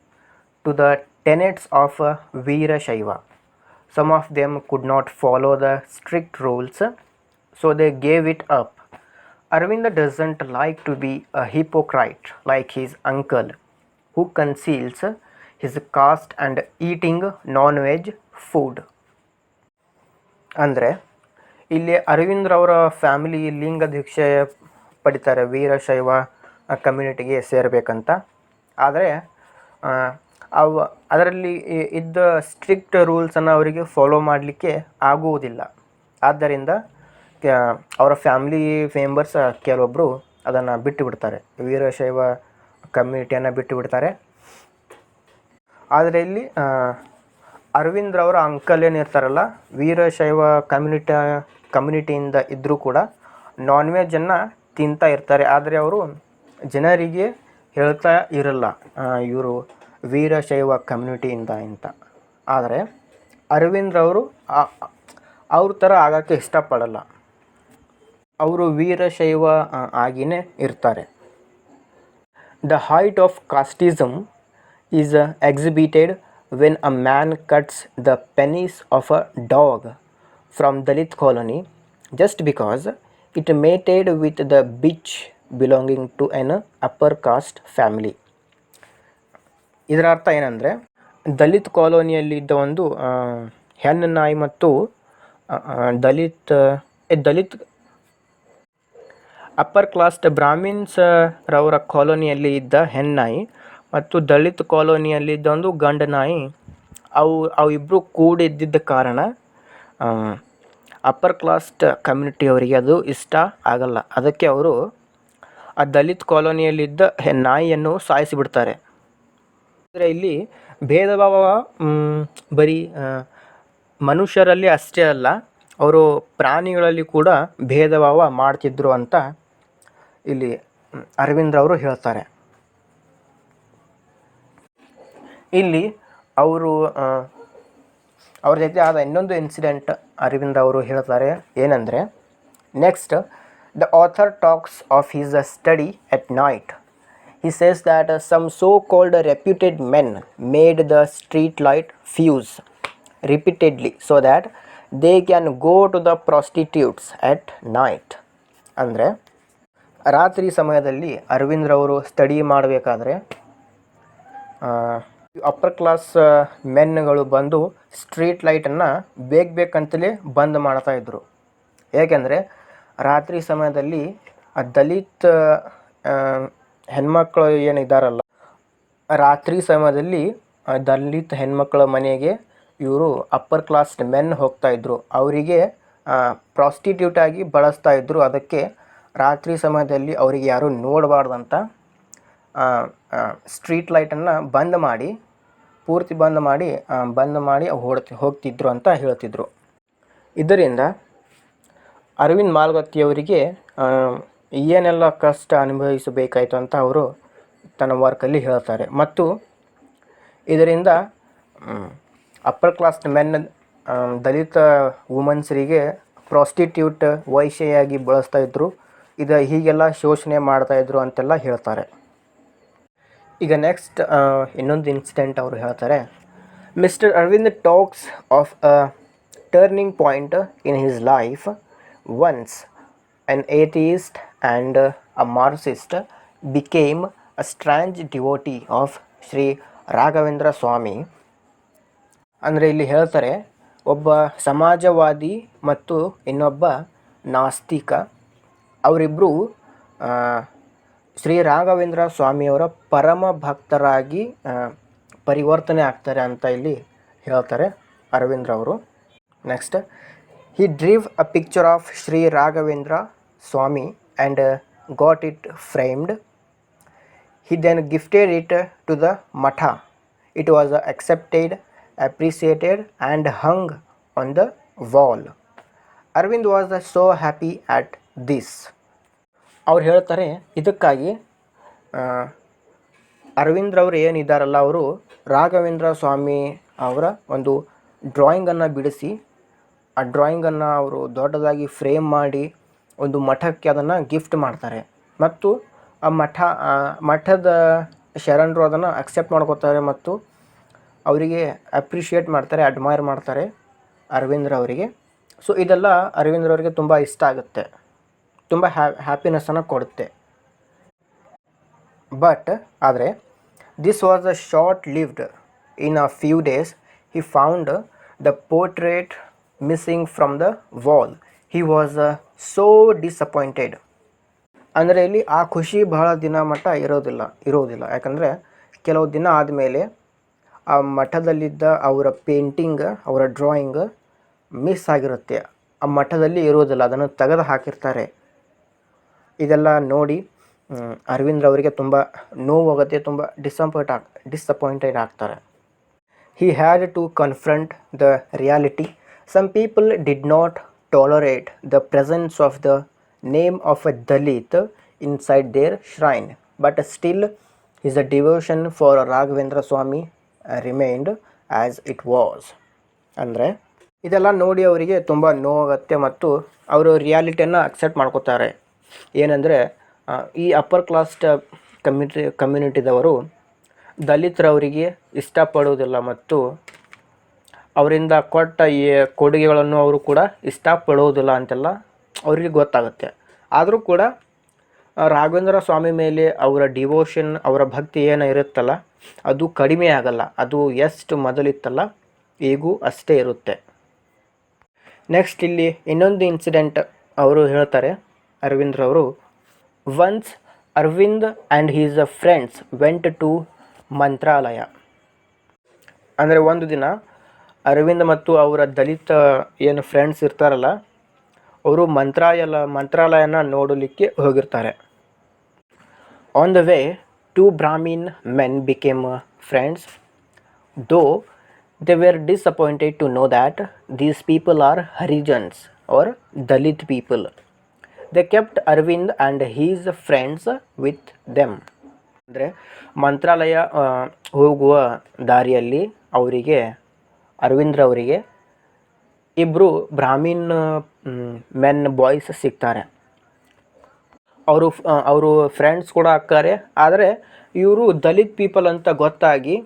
to the tenets of Veerashaiva. Some of them could not follow the strict rules, so they gave it up. Arvind doesn't like to be a hypocrite like his uncle, who conceals his caste and eating non-veg food. ಅಂದರೆ ಇಲ್ಲಿ ಅರವಿಂದ್ರವರ ಫ್ಯಾಮಿಲಿ ಲಿಂಗ ದೀಕ್ಷೆ ಪಡಿತಾರೆ, ವೀರಶೈವ ಕಮ್ಯುನಿಟಿಗೆ ಸೇರಬೇಕಂತ. ಆದರೆ ಅದರಲ್ಲಿ ಇದ್ದ ಸ್ಟ್ರಿಕ್ಟ್ ರೂಲ್ಸನ್ನು ಅವರಿಗೆ ಫಾಲೋ ಮಾಡಲಿಕ್ಕೆ ಆಗುವುದಿಲ್ಲ. ಆದ್ದರಿಂದ ಅವರ ಫ್ಯಾಮಿಲಿ ಮೆಂಬರ್ಸ್ ಕೆಲವೊಬ್ಬರು ಅದನ್ನು ಬಿಟ್ಟು ಬಿಡ್ತಾರೆ, ವೀರಶೈವ ಕಮ್ಯುನಿಟಿಯನ್ನು ಬಿಟ್ಟು ಬಿಡ್ತಾರೆ. ಆದರೆ ಇಲ್ಲಿ ಅರವಿಂದ್ರವರ ಅಂಕಲ್ ಏನಿರ್ತಾರಲ್ಲ, ವೀರಶೈವ ಕಮ್ಯುನಿಟಿಯಿಂದ ಇದ್ದರೂ ಕೂಡ ನಾನ್ ವೆಜ್ಜನ್ನು ತಿಂತಾ ಇರ್ತಾರೆ. ಆದರೆ ಅವರು ಜನರಿಗೆ ಹೇಳ್ತಾ ಇರಲ್ಲ ಇವರು ವೀರಶೈವ ಕಮ್ಯುನಿಟಿಯಿಂದ ಅಂತ. ಆದರೆ ಅರವಿಂದ್ರವರು ಅವ್ರ ಥರ ಆಗೋಕ್ಕೆ ಇಷ್ಟಪಡಲ್ಲ, ಅವರು ವೀರಶೈವ ಆಗಿಯೇ ಇರ್ತಾರೆ. The height of casteism is exhibited when a man cuts the penis of a dog from Dalit colony just because it mated with the bitch belonging to an upper caste family. ಇದರ ಅರ್ಥ ಏನಂದರೆ, ದಲಿತ್ ಕಾಲೋನಿಯಲ್ಲಿ ಇದ್ದ ಒಂದು ಹೆಣ್ಣು ನಾಯಿ ಮತ್ತು ದಲಿತ್ ಅಪ್ಪರ್ ಕ್ಲಾಸ್ಟ್ ಬ್ರಾಹ್ಮಿನ್ಸ್ ರವರ ಕಾಲೋನಿಯಲ್ಲಿ ಇದ್ದ ಹೆಣ್ಣಾಯಿ ಮತ್ತು ದಲಿತ್ ಕಾಲೋನಿಯಲ್ಲಿದ್ದ ಒಂದು ಗಂಡು ನಾಯಿ, ಅವಿಬ್ಬರು ಕೂಡಿದ್ದ ಕಾರಣ ಅಪ್ಪರ್ ಕ್ಲಾಸ್ಟ್ ಕಮ್ಯುನಿಟಿಯವರಿಗೆ ಅದು ಇಷ್ಟ ಆಗಲ್ಲ. ಅದಕ್ಕೆ ಅವರು ಆ ದಲಿತ್ ಕಾಲೋನಿಯಲ್ಲಿದ್ದ ನಾಯಿಯನ್ನು ಸಾಯಿಸಿಬಿಡ್ತಾರೆ. ಅಂದರೆ ಇಲ್ಲಿ ಭೇದ ಭಾವ ಬರೀ ಮನುಷ್ಯರಲ್ಲಿ ಅಷ್ಟೇ ಅಲ್ಲ, ಅವರು ಪ್ರಾಣಿಗಳಲ್ಲಿ ಕೂಡ ಭೇದ ಭಾವ ಮಾಡ್ತಿದ್ರು ಅಂತ ಇಲ್ಲಿ ಅರವಿಂದ್ರವರು ಹೇಳ್ತಾರೆ. ಇಲ್ಲಿ ಅವ್ರ ಜೊತೆ ಆದ ಇನ್ನೊಂದು ಇನ್ಸಿಡೆಂಟ್ ಅರವಿಂದ್ ಅವರು ಹೇಳ್ತಾರೆ. ಏನಂದರೆ, next the author talks of his study at night. He says that some so-called reputed men made the street light fuse repeatedly so that they can go to the prostitutes at night. ಅಂದರೆ ರಾತ್ರಿ ಸಮಯದಲ್ಲಿ ಅರವಿಂದ್ರವರು ಸ್ಟಡಿ ಮಾಡಬೇಕಾದ್ರೆ ಅಪ್ಪರ್ ಕ್ಲಾಸ್ ಮೆನ್ಗಳು ಬಂದು ಸ್ಟ್ರೀಟ್ ಲೈಟನ್ನು ಬೇಕಂತಲೇ ಬಂದ್ ಮಾಡ್ತಾಯಿದ್ರು. ಏಕೆಂದರೆ ರಾತ್ರಿ ಸಮಯದಲ್ಲಿ ಆ ದಲಿತ್ ಹೆಣ್ಮಕ್ಳು ಏನಿದ್ದಾರಲ್ಲ, ರಾತ್ರಿ ಸಮಯದಲ್ಲಿ ದಲಿತ ಹೆಣ್ಮಕ್ಳ ಮನೆಗೆ ಇವರು ಅಪ್ಪರ್ ಕ್ಲಾಸ್ ಮೆನ್ ಹೋಗ್ತಾಯಿದ್ರು, ಅವರಿಗೆ ಪ್ರಾಸ್ಟಿಟ್ಯೂಟಾಗಿ ಬಳಸ್ತಾಯಿದ್ರು. ಅದಕ್ಕೆ ರಾತ್ರಿ ಸಮಯದಲ್ಲಿ ಅವರಿಗೆ ಯಾರೂ ನೋಡಬಾರ್ದಂತ ಸ್ಟ್ರೀಟ್ ಲೈಟನ್ನು ಪೂರ್ತಿ ಬಂದ್ ಮಾಡಿ ಹೋಗ್ತಿದ್ರು ಅಂತ ಹೇಳ್ತಿದ್ರು. ಇದರಿಂದ ಅರವಿಂದ್ ಮಾಲ್ಗತ್ತಿಯವರಿಗೆ ಏನೆಲ್ಲ ಕಷ್ಟ ಅನುಭವಿಸಬೇಕಾಯಿತು ಅಂತ ಅವರು ತನ್ನ ವರ್ಕಲ್ಲಿ ಹೇಳ್ತಾರೆ. ಮತ್ತು ಇದರಿಂದ ಅಪ್ಪರ್ ಕ್ಲಾಸ್ ಮೆನ್, ದಲಿತ ವುಮನ್ಸ್ರಿಗೆ ಪ್ರಾಸ್ಟಿಟ್ಯೂಟ್ ವೈಶ್ಯೆಯಾಗಿ ಬಳಸ್ತಾಯಿದ್ರು, ಹೀಗೆಲ್ಲ ಶೋಷಣೆ ಮಾಡ್ತಾಯಿದ್ರು ಅಂತೆಲ್ಲ ಹೇಳ್ತಾರೆ. ಈಗ ನೆಕ್ಸ್ಟ್ ಇನ್ನೊಂದು ಇನ್ಸಿಡೆಂಟ್ ಅವರು ಹೇಳ್ತಾರೆ. Mister Arvind talks of a turning point in his life. Once an atheist and a Marxist became a strange devotee of Shri Raghavendra Swami. ಅಂದರೆ ಇಲ್ಲಿ ಹೇಳ್ತಾರೆ, ಒಬ್ಬ ಸಮಾಜವಾದಿ ಮತ್ತು ಇನ್ನೊಬ್ಬ ನಾಸ್ತಿಕ, ಅವರಿಬ್ಬರು ಶ್ರೀ ರಾಘವೇಂದ್ರ ಸ್ವಾಮಿಯವರ ಪರಮ ಭಕ್ತರಾಗಿ ಪರಿವರ್ತನೆ ಆಗ್ತಾರೆ ಅಂತ ಇಲ್ಲಿ ಹೇಳ್ತಾರೆ ಅರವಿಂದ್ರವರು. Next, he drew a picture of Sri Raghavendra Swami and got it framed. He then gifted it to the Matha. It was accepted, appreciated and hung on the wall. Arvind was so happy at this. ಅವ್ರು ಹೇಳ್ತಾರೆ, ಇದಕ್ಕಾಗಿ ಅರವಿಂದ್ರವರು ಏನಿದ್ದಾರಲ್ಲ, ಅವರು ರಾಘವೇಂದ್ರ ಸ್ವಾಮಿ ಅವರ ಒಂದು ಡ್ರಾಯಿಂಗನ್ನು ಬಿಡಿಸಿ, ಆ ಡ್ರಾಯಿಂಗನ್ನು ಅವರು ದೊಡ್ಡದಾಗಿ ಫ್ರೇಮ್ ಮಾಡಿ ಒಂದು ಮಠಕ್ಕೆ ಅದನ್ನು ಗಿಫ್ಟ್ ಮಾಡ್ತಾರೆ. ಮತ್ತು ಆ ಮಠದ ಶರಣರು ಅದನ್ನು ಅಕ್ಸೆಪ್ಟ್ ಮಾಡ್ಕೋತಾರೆ ಮತ್ತು ಅವರಿಗೆ ಅಪ್ರಿಷಿಯೇಟ್ ಮಾಡ್ತಾರೆ, ಅಡ್ಮೈರ್ ಮಾಡ್ತಾರೆ ಅರವಿಂದ್ರವರಿಗೆ. ಸೊ ಇದೆಲ್ಲ ಅರವಿಂದ್ರವರಿಗೆ ತುಂಬ ಇಷ್ಟ ಆಗುತ್ತೆ, ತುಂಬ ಹ್ಯಾಪಿನೆಸ್ಸನ್ನು ಕೊಡುತ್ತೆ. ಬಟ್ ಆದರೆ this was a short lived. In a few days he found the portrait missing from the wall. He was so disappointed. ಅಂದರೆ ಇಲ್ಲಿ ಆ ಖುಷಿ ಬಹಳ ದಿನ ಮಟ್ಟ ಇರೋದಿಲ್ಲ. ಯಾಕಂದರೆ ಕೆಲವು ದಿನ ಆದಮೇಲೆ ಆ ಮಠದಲ್ಲಿದ್ದ ಅವರ ಪೇಂಟಿಂಗ್, ಅವರ ಡ್ರಾಯಿಂಗ್ ಮಿಸ್ ಆಗಿರುತ್ತೆ, ಆ ಮಠದಲ್ಲಿ ಇರೋದಿಲ್ಲ, ಅದನ್ನು ತೆಗೆದು ಹಾಕಿರ್ತಾರೆ. ಇದೆಲ್ಲ ನೋಡಿ ಅರವಿಂದ್ರವರಿಗೆ ತುಂಬ ನೋವಾಗುತ್ತೆ, ತುಂಬ ಡಿಸಪಾಯಿಂಟೆಡ್ ಆಗ್ತಾರೆ. He had to confront the reality. Some people did not tolerate the presence of the name of a Dalit inside their shrine, but still his devotion for Raghavendra Swami remained as it was. ಅಂದರೆ ಇದೆಲ್ಲ ನೋಡಿ ಅವರಿಗೆ ತುಂಬ ನೋವಾಗುತ್ತೆ ಮತ್ತು ಅವರು ರಿಯಾಲಿಟಿಯನ್ನು ಅಕ್ಸೆಪ್ಟ್ ಮಾಡ್ಕೋತಾರೆ. ಏನಂದರೆ ಈ ಅಪ್ಪರ್ ಕ್ಲಾಸ್ ಕಮ್ಯುನಿಟಿದವರು ದಲಿತರವರಿಗೆ ಇಷ್ಟಪಡುವುದಿಲ್ಲ ಮತ್ತು ಅವರಿಂದ ಕೊಟ್ಟ ಕೊಡುಗೆಗಳನ್ನು ಅವರು ಕೂಡ ಇಷ್ಟಪಡುವುದಿಲ್ಲ ಅಂತೆಲ್ಲ ಅವರಿಗೆ ಗೊತ್ತಾಗುತ್ತೆ. ಆದರೂ ಕೂಡ ರಾಘವೇಂದ್ರ ಸ್ವಾಮಿ ಮೇಲೆ ಅವರ ಡಿವೋಷನ್, ಅವರ ಭಕ್ತಿ ಏನು ಇರುತ್ತಲ್ಲ, ಅದು ಕಡಿಮೆ ಆಗಲ್ಲ. ಅದು ಎಷ್ಟು ಮೊದಲಿತ್ತಲ್ಲ ಈಗೂ ಅಷ್ಟೇ ಇರುತ್ತೆ. ನೆಕ್ಸ್ಟ್ ಇಲ್ಲಿ ಇನ್ನೊಂದು ಇನ್ಸಿಡೆಂಟ್ ಅವರು ಹೇಳ್ತಾರೆ ಅರವಿಂದ್ರವರು. Once Aravind and his friends went to Mantralaya. ಅಂದರೆ ಒಂದು ದಿನ ಅರವಿಂದ್ ಮತ್ತು ಅವರ ದಲಿತ ಏನು ಫ್ರೆಂಡ್ಸ್ ಇರ್ತಾರಲ್ಲ, ಅವರು ಮಂತ್ರಾಲಯನ ನೋಡಲಿಕ್ಕೆ ಹೋಗಿರ್ತಾರೆ. On the way to Brahmin men became friends, though they were disappointed to know that these people are Harijans or Dalit people. They kept Arvind and his friends with them. ಅಂದರೆ ಮಂತ್ರಾಲಯ ಹೋಗುವ ದಾರಿಯಲ್ಲಿ ಅವರಿಗೆ ಅರವಿಂದ್ರವರಿಗೆ ಇಬ್ಬರು ಬ್ರಾಹ್ಮಿನ್ ಮೆನ್ ಬಾಯ್ಸ್ ಸಿಗ್ತಾರೆ. ಅವರು ಫ್ರೆಂಡ್ಸ್ ಕೂಡ ಆಗ್ತಾರೆ. ಆದರೆ ಇವರು ದಲಿತ್ ಪೀಪಲ್ ಅಂತ ಗೊತ್ತಾಗಿ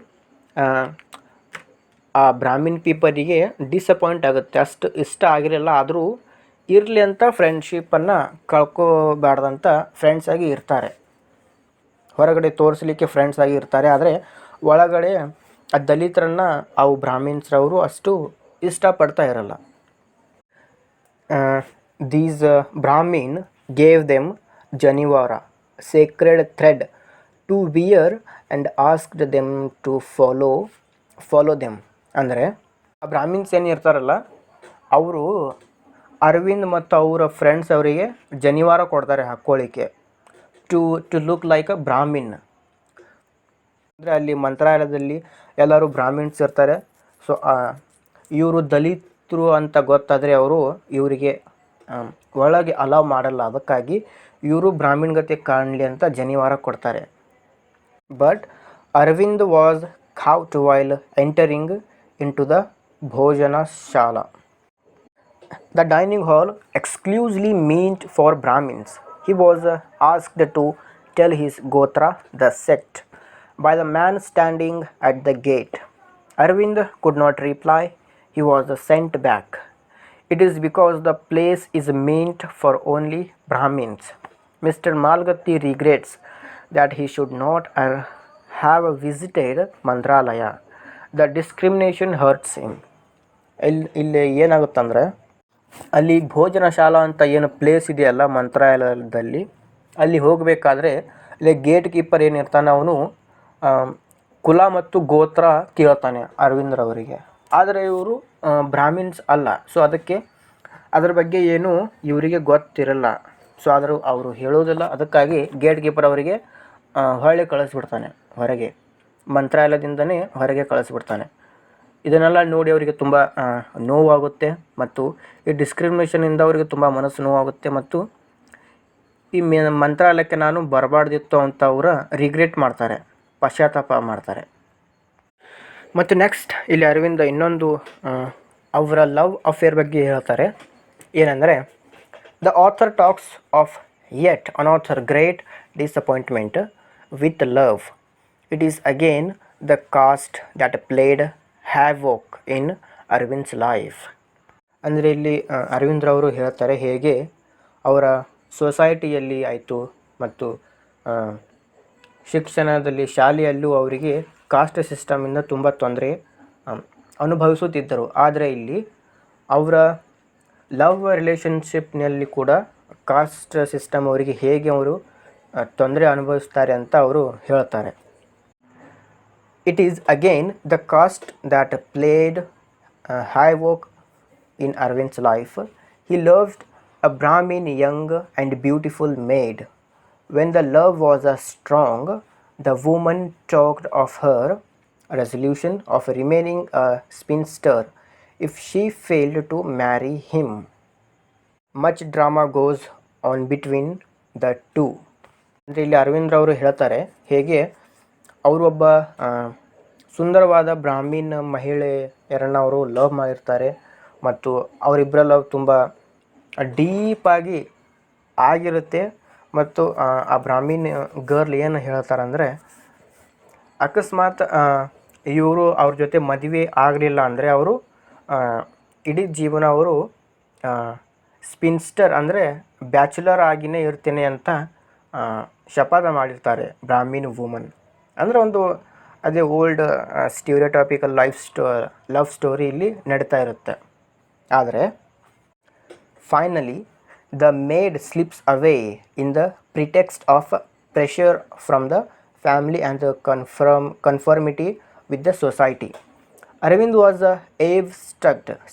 ಆ ಬ್ರಾಹ್ಮಿನ್ ಪೀಪಲಿಗೆ ಡಿಸಪಾಯಿಂಟ್ ಆಗುತ್ತೆ, ಅಷ್ಟು ಇಷ್ಟ ಆಗಿರಲಿಲ್ಲ. ಆದರೂ ಇರಲಿ ಅಂತ ಫ್ರೆಂಡ್ಶಿಪ್ಪನ್ನು ಕಳ್ಕೋಬಾರ್ದಂತ ಫ್ರೆಂಡ್ಸ್ ಆಗಿ ಇರ್ತಾರೆ. ಹೊರಗಡೆ ತೋರಿಸಲಿಕ್ಕೆ ಫ್ರೆಂಡ್ಸ್ ಆಗಿ ಇರ್ತಾರೆ, ಆದರೆ ಒಳಗಡೆ ಆ ದಲಿತರನ್ನು ಅವು ಬ್ರಾಹ್ಮಿನ್ಸ್ರವರು ಅಷ್ಟು ಇಷ್ಟಪಡ್ತಾ ಇರಲ್ಲ. These Brahmin gave them janivara, sacred thread to wear and asked them to follow them. ಅಂದರೆ ಆ ಬ್ರಾಹ್ಮಿನ್ಸ್ ಏನು ಇರ್ತಾರಲ್ಲ, ಅವರು ಅರವಿಂದ್ ಮತ್ತು ಅವರ ಫ್ರೆಂಡ್ಸ್ ಅವರಿಗೆ ಜನಿವಾರ ಕೊಡ್ತಾರೆ ಹಾಕ್ಕೊಳ್ಳಿಕ್ಕೆ, to look like a Brahmin. ಅಂದರೆ ಅಲ್ಲಿ ಮಂತ್ರಾಲಯದಲ್ಲಿ ಎಲ್ಲರೂ ಬ್ರಾಹ್ಮಿನ್ಸ್ ಇರ್ತಾರೆ. ಸೊ ಇವರು ದಲಿತರು ಅಂತ ಗೊತ್ತಾದರೆ ಅವರು ಇವರಿಗೆ ಒಳಗೆ ಅಲೌ ಮಾಡಲ್ಲ. ಅದಕ್ಕಾಗಿ ಇವರು ಬ್ರಾಹ್ಮಣಗತೆ ಕಾಣಲಿ ಅಂತ ಜನಿವಾರ ಕೊಡ್ತಾರೆ. But Arvind was caught while entering into the ಭೋಜನ ಶಾಲಾ, the dining hall exclusively meant for Brahmins. He was asked to tell his gotra, the sect, by the man standing at the gate. Arvind could not reply. He was sent back. It is because the place is meant for only Brahmins. Mr. Malgatti regrets that he should not have visited Mantralaya. The discrimination hurts him. ಇಲ್ಲಿ ಏನಾಗುತ್ತಂದರೆ, ಅಲ್ಲಿ ಭೋಜನ ಶಾಲಾ ಅಂತ ಏನು ಪ್ಲೇಸ್ ಇದೆಯಲ್ಲ ಮಂತ್ರಾಲಯದಲ್ಲಿ, ಅಲ್ಲಿ ಹೋಗಬೇಕಾದ್ರೆ ಅಲ್ಲಿ ಗೇಟ್ ಕೀಪರ್ ಏನಿರ್ತಾನೆ ಅವನು ಕುಲ ಮತ್ತು ಗೋತ್ರ ಕೇಳ್ತಾನೆ ಅರವಿಂದ್ರವರಿಗೆ. ಆದರೆ ಇವರು ಬ್ರಾಹ್ಮಿನ್ಸ್ ಅಲ್ಲ. ಸೊ ಅದಕ್ಕೆ ಅದ್ರ ಬಗ್ಗೆ ಏನು ಇವರಿಗೆ ಗೊತ್ತಿರಲ್ಲ. ಸೊ ಆದರೂ ಅವರು ಹೇಳೋದಿಲ್ಲ. ಅದಕ್ಕಾಗಿ ಗೇಟ್ ಕೀಪರ್ ಅವರಿಗೆ ಹೊರಗೆ ಕಳಿಸ್ಬಿಡ್ತಾನೆ, ಹೊರಗೆ ಮಂತ್ರಾಲಯದಿಂದನೇ ಹೊರಗೆ ಕಳಿಸ್ಬಿಡ್ತಾನೆ. ಇದನ್ನೆಲ್ಲ ನೋಡಿ ಅವರಿಗೆ ತುಂಬ ನೋವಾಗುತ್ತೆ ಮತ್ತು ಈ ಡಿಸ್ಕ್ರಿಮಿನೇಷನಿಂದ ಅವರಿಗೆ ತುಂಬ ಮನಸ್ಸು ನೋವಾಗುತ್ತೆ ಮತ್ತು ಈ ಮಂತ್ರಾಲಯಕ್ಕೆ ನಾನು ಬರಬಾರ್ದಿತ್ತು ಅಂತ ಅವರು ರಿಗ್ರೆಟ್ ಮಾಡ್ತಾರೆ, ಪಶ್ಚಾತ್ತಾಪ ಮಾಡ್ತಾರೆ. ಮತ್ತು ನೆಕ್ಸ್ಟ್ ಇಲ್ಲಿ ಅರವಿಂದ ಇನ್ನೊಂದು ಅವರ ಲವ್ ಅಫೇರ್ ಬಗ್ಗೆ ಹೇಳ್ತಾರೆ. ಏನಂದರೆ, the author talks of yet another great disappointment with love. It is again the caste that played havoc in Aravind's life. ಅಂದರೆ ಇಲ್ಲಿ ಅರವಿಂದ್ರವರು ಹೇಳ್ತಾರೆ ಹೇಗೆ ಅವರ ಸೊಸೈಟಿಯಲ್ಲಿ ಆಯಿತು ಮತ್ತು ಶಿಕ್ಷಣದಲ್ಲಿ ಶಾಲೆಯಲ್ಲೂ ಅವರಿಗೆ ಕಾಸ್ಟ್ ಸಿಸ್ಟಮಿಂದ ತುಂಬ ತೊಂದರೆ ಅನುಭವಿಸುತ್ತಿದ್ದರು. ಆದರೆ ಇಲ್ಲಿ ಅವರ ಲವ್ ರಿಲೇಷನ್ಶಿಪ್ನಲ್ಲಿ ಕೂಡ ಕಾಸ್ಟ್ ಸಿಸ್ಟಮ್ ಅವರಿಗೆ ಹೇಗೆ ಅವರು ತೊಂದರೆ ಅನುಭವಿಸ್ತಾರೆ ಅಂತ ಅವರು ಹೇಳ್ತಾರೆ. It is again the caste that played havoc in Arvind's life. He loved a Brahmin young and beautiful maid. When the love was strong, the woman talked of her resolution of remaining a spinster if she failed to marry him. Much drama goes on between the two. ಅಂದರೆ ಇಲ್ಲಿ ಅರವಿಂದ್ರವರು ಹೇಳ್ತಾರೆ ಹೇಗೆ ಅವರು ಒಬ್ಬ ಸುಂದರವಾದ ಬ್ರಾಹ್ಮಿನ್ ಮಹಿಳೆಯರನ್ನು ಅವರು ಲವ್ ಮಾಡಿರ್ತಾರೆ ಮತ್ತು ಅವರಿಬ್ಬರ ಲವ್ ತುಂಬ ಡೀಪಾಗಿ ಆಗಿರುತ್ತೆ. ಮತ್ತು ಆ ಬ್ರಾಹ್ಮಿನ್ ಗರ್ಲ್ ಏನು ಹೇಳ್ತಾರಂದರೆ, ಅಕಸ್ಮಾತ್ ಇವರು ಅವ್ರ ಜೊತೆ ಮದುವೆ ಆಗಲಿಲ್ಲ ಅಂದರೆ ಅವರು ಇಡೀ ಜೀವನ ಅವರು ಸ್ಪಿನ್ಸ್ಟರ್ ಅಂದರೆ ಬ್ಯಾಚುಲರ್ ಆಗಿಯೇ ಇರ್ತೇನೆ ಅಂತ ಶಪಥ ಮಾಡಿರ್ತಾರೆ ಬ್ರಾಹ್ಮಿನ್ ವುಮನ್. ಅಂದರೆ ಒಂದು ಅದೇ ಓಲ್ಡ್ ಸ್ಟಿರಿಯೋಟಾಪಿಕಲ್ ಲವ್ ಸ್ಟೋರಿ ಇಲ್ಲಿ ನಡೀತಾ ಇರುತ್ತೆ. ಆದರೆ finally the maid slips away in the pretext of pressure from the family and the conformity with the society. Arvind was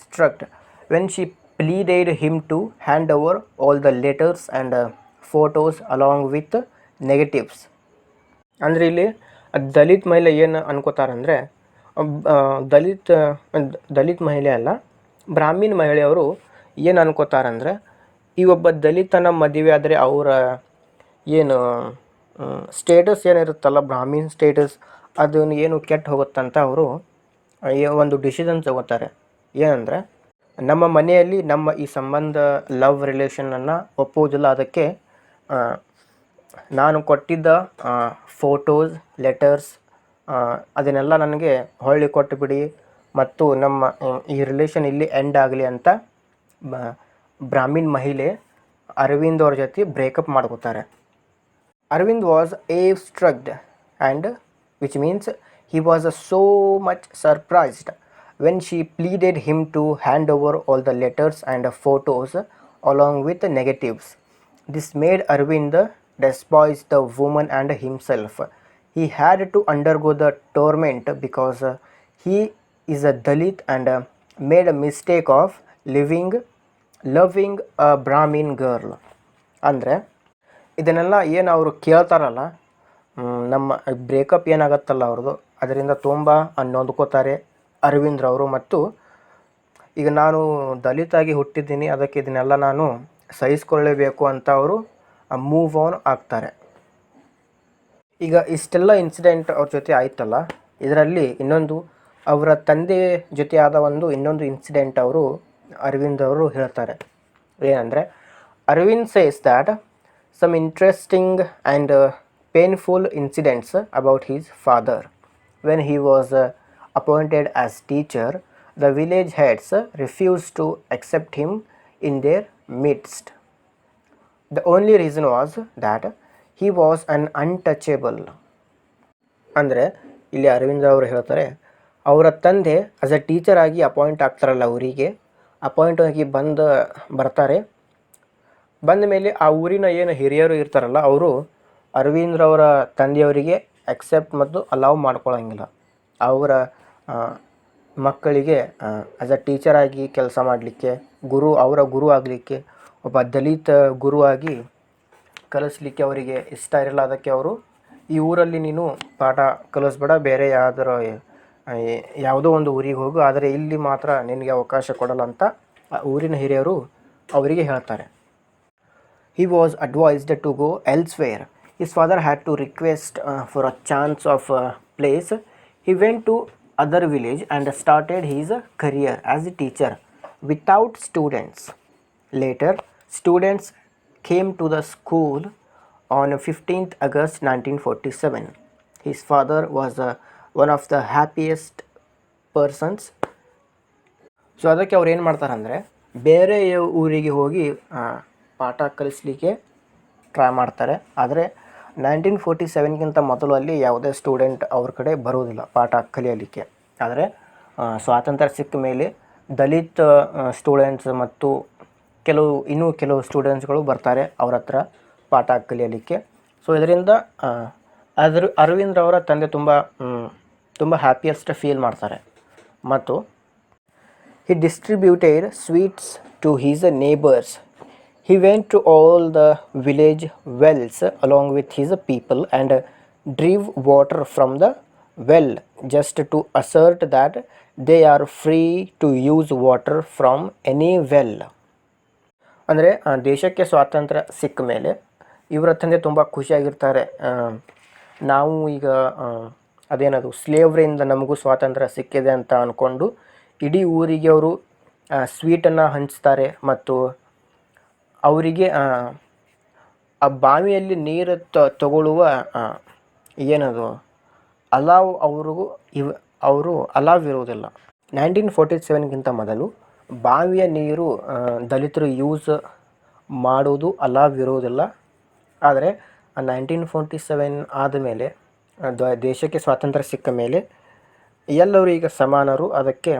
struck when she pleaded him to hand over all the letters and photos along with negatives. ಅಂದರೆ ಇಲ್ಲಿ ದಲಿತ್ ಮಹಿಳೆ ಏನು ಅನ್ಕೋತಾರಂದರೆ, ದಲಿತ್ ಮಹಿಳೆ ಅಲ್ಲ, ಬ್ರಾಹ್ಮಿನ್ ಮಹಿಳೆಯವರು ಏನು ಅನ್ಕೋತಾರಂದರೆ, ಈ ಒಬ್ಬ ದಲಿತನ ಮದುವೆ ಆದರೆ ಅವರ ಏನು ಸ್ಟೇಟಸ್ ಏನಿರುತ್ತಲ್ಲ ಬ್ರಾಹ್ಮಿನ್ ಸ್ಟೇಟಸ್ ಅದನ್ನು ಏನು ಕೆಟ್ಟು ಹೋಗುತ್ತಂತ ಅವರು ಒಂದು ಡಿಸಿಷನ್ ತಗೋತಾರೆ. ಏನಂದರೆ, ನಮ್ಮ ಮನೆಯಲ್ಲಿ ನಮ್ಮ ಈ ಸಂಬಂಧ ಲವ್ ರಿಲೇಷನನ್ನು ಒಪ್ಪುವುದಿಲ್ಲ, ಅದಕ್ಕೆ ನಾನು ಕೊಟ್ಟಿದ್ದ ಫೋಟೋಸ್ ಲೆಟರ್ಸ್ ಅದನ್ನೆಲ್ಲ ನನಗೆ ಹೊಳ್ಳಿ ಕೊಟ್ಟುಬಿಡಿ ಮತ್ತು ನಮ್ಮ ಈ ರಿಲೇಷನ್ ಇಲ್ಲಿ ಎಂಡ್ ಆಗಲಿ ಅಂತ ಬ್ರಾಹ್ಮಿನ್ ಮಹಿಳೆ ಅರವಿಂದ್ ಅವ್ರ ಜೊತೆ ಬ್ರೇಕಪ್ ಮಾಡ್ಕೋತಾರೆ. Arvind was struck and which means he was so much surprised when she pleaded him to hand over all the letters and photos along with the negatives. This made Arvind despise the woman and himself. He had to undergo the torment because he is a Dalit and made a mistake of loving a Brahmin girl. ಅಂದರೆ ಇದನ್ನೆಲ್ಲ ಏನು ಅವರು ಕೇಳ್ತಾರಲ್ಲ, ನಮ್ಮ ಬ್ರೇಕಪ್ ಏನಾಗತ್ತಲ್ಲ ಅವ್ರದ್ದು, ಅದರಿಂದ ತುಂಬ ನೊಂದ್ಕೋತಾರೆ ಅರವಿಂದ್ರವರು. ಮತ್ತು ಈಗ ನಾನು ದಲಿತಾಗಿ ಹುಟ್ಟಿದ್ದೀನಿ, ಅದಕ್ಕೆ ಇದನ್ನೆಲ್ಲ ನಾನು ಸಹಿಸ್ಕೊಳ್ಳೇಬೇಕು ಅಂತ ಅವರು ಮೂವ್ ಆನ್ ಆಗ್ತಾರೆ. ಈಗ ಇಷ್ಟೆಲ್ಲ ಇನ್ಸಿಡೆಂಟ್ ಅವ್ರ ಜೊತೆ ಆಯ್ತಲ್ಲ, ಇದರಲ್ಲಿ ಇನ್ನೊಂದು ಅವರ ತಂದೆ ಜೊತೆ ಆದ ಇನ್ನೊಂದು ಇನ್ಸಿಡೆಂಟ್ ಅರವಿಂದ್ ಅವರು ಹೇಳ್ತಾರೆ. ಏನಂದರೆ, Arvind says that some interesting and painful incidents about his father. When he was appointed as teacher, the village heads refused to accept him in their midst. The only reason was that he was an untouchable. ಅಂದರೆ ಇಲ್ಲಿ ಅರವಿಂದ್ ಅವರು ಹೇಳ್ತಾರೆ, ಅವರ ತಂದೆ ಆಸ್ ಅ ಟೀಚರ್ ಆಗಿ ಅಪಾಯಿಂಟ್ ಆಗ್ತಾರಲ್ಲ, ಊರಿಗೆ ಅಪಾಯಿಂಟ್ ಆಗಿ ಬರ್ತಾರೆ. ಬಂದ ಮೇಲೆ ಆ ಊರಿನ ಏನು ಹಿರಿಯರು ಇರ್ತಾರಲ್ಲ, ಅವರು ಅರವಿಂದ್ರವರ ತಂದೆಯವರಿಗೆ ಅಕ್ಸೆಪ್ಟ್ ಮತ್ತು ಅಲೌ ಮಾಡ್ಕೊಳ್ಳೋಂಗಿಲ್ಲ. ಅವರ ಮಕ್ಕಳಿಗೆ ಆಸ್ ಅ ಟೀಚರಾಗಿ ಕೆಲಸ ಮಾಡಲಿಕ್ಕೆ, ಅವರ ಗುರು ಆಗಲಿಕ್ಕೆ, ಒಬ್ಬ ದಲಿತ ಗುರುವಾಗಿ ಕಲಿಸ್ಲಿಕ್ಕೆ ಅವರಿಗೆ ಇಷ್ಟ ಇರಲ್ಲ. ಅದಕ್ಕೆ ಅವರು, ಈ ಊರಲ್ಲಿ ನೀನು ಪಾಠ ಕಲಿಸ್ಬೇಡ, ಬೇರೆ ಯಾವುದೋ ಒಂದು ಊರಿಗೆ ಹೋಗು, ಆದರೆ ಇಲ್ಲಿ ಮಾತ್ರ ನಿನಗೆ ಅವಕಾಶ ಕೊಡಲ್ಲ ಅಂತ ಊರಿನ ಹಿರಿಯರು ಅವರಿಗೆ ಹೇಳ್ತಾರೆ. He was advised to go elsewhere. His father had to request for a chance of place. He went to other village and started his career as a teacher without students. Later, students came to the school on 15th August 1947. His father was one of the happiest persons. So ಅದಕ್ಕೆ ಅವ್ರು ಏನು ಮಾಡ್ತಾರಂದರೆ, ಬೇರೆ ಊರಿಗೆ ಹೋಗಿ ಪಾಠ ಕಲಿಸ್ಲಿಕ್ಕೆ ಟ್ರೈ ಮಾಡ್ತಾರೆ. ಆದರೆ 1947ಗಿಂತ ಮೊದಲು ಅಲ್ಲಿ ಯಾವುದೇ ಸ್ಟೂಡೆಂಟ್ ಅವ್ರ ಕಡೆ ಬರೋದಿಲ್ಲ ಪಾಠ ಕಲಿಯಲಿಕ್ಕೆ. ಆದರೆ ಸ್ವಾತಂತ್ರ್ಯ ಸಿಕ್ಕ ಮೇಲೆ ದಲಿತ ಸ್ಟೂಡೆಂಟ್ಸ್ ಮತ್ತು ಇನ್ನೂ ಕೆಲವು ಸ್ಟೂಡೆಂಟ್ಸ್ಗಳು ಬರ್ತಾರೆ ಅವ್ರ ಹತ್ರ ಪಾಠ ಕಲಿಯಲಿಕ್ಕೆ. ಸೊ ಇದರಿಂದ ಅರವಿಂದ್ ಅವರ ತಂದೆ ತುಂಬ ಹ್ಯಾಪಿಯೆಸ್ಟ್ ಫೀಲ್ ಮಾಡ್ತಾರೆ. ಮತ್ತು he distributed sweets to his neighbors. He went to all the village wells along with his people and drew water from the well just to assert that they are free to use water from any well. ಅಂದರೆ ದೇಶಕ್ಕೆ ಸ್ವಾತಂತ್ರ್ಯ ಸಿಕ್ಕ ಮೇಲೆ ಇವರ ತಂದೆ ತುಂಬ ಖುಷಿಯಾಗಿರ್ತಾರೆ. ನಾವು ಈಗ ಅದೇನದು ಸ್ಲೇವ್ರಿಯಿಂದ ನಮಗೂ ಸ್ವಾತಂತ್ರ್ಯ ಸಿಕ್ಕಿದೆ ಅಂತ ಅಂದ್ಕೊಂಡು ಇಡೀ ಊರಿಗೆ ಅವರು ಸ್ವೀಟನ್ನು ಹಂಚ್ತಾರೆ. ಮತ್ತು ಅವರಿಗೆ ಆ ಬಾವಿಯಲ್ಲಿ ನೀರು ತಗೊಳ್ಳುವ ಏನದು ಅಲಾವ್ ಅವರು ಅಲಾವ್ ಇರುವುದಿಲ್ಲ. 1947ಗಿಂತ ಮೊದಲು ಬಾವಿಯ ನೀರು ದಲಿತರು ಯೂಸ್ ಮಾಡೋದು ಅಲಾವ್ ಇರುವುದಿಲ್ಲ. ಆದರೆ 1947 ಆದಮೇಲೆ ದೇಶಕ್ಕೆ ಸ್ವಾತಂತ್ರ್ಯ ಸಿಕ್ಕ ಮೇಲೆ ಎಲ್ಲರೂ ಈಗ ಸಮಾನರು, ಅದಕ್ಕೆ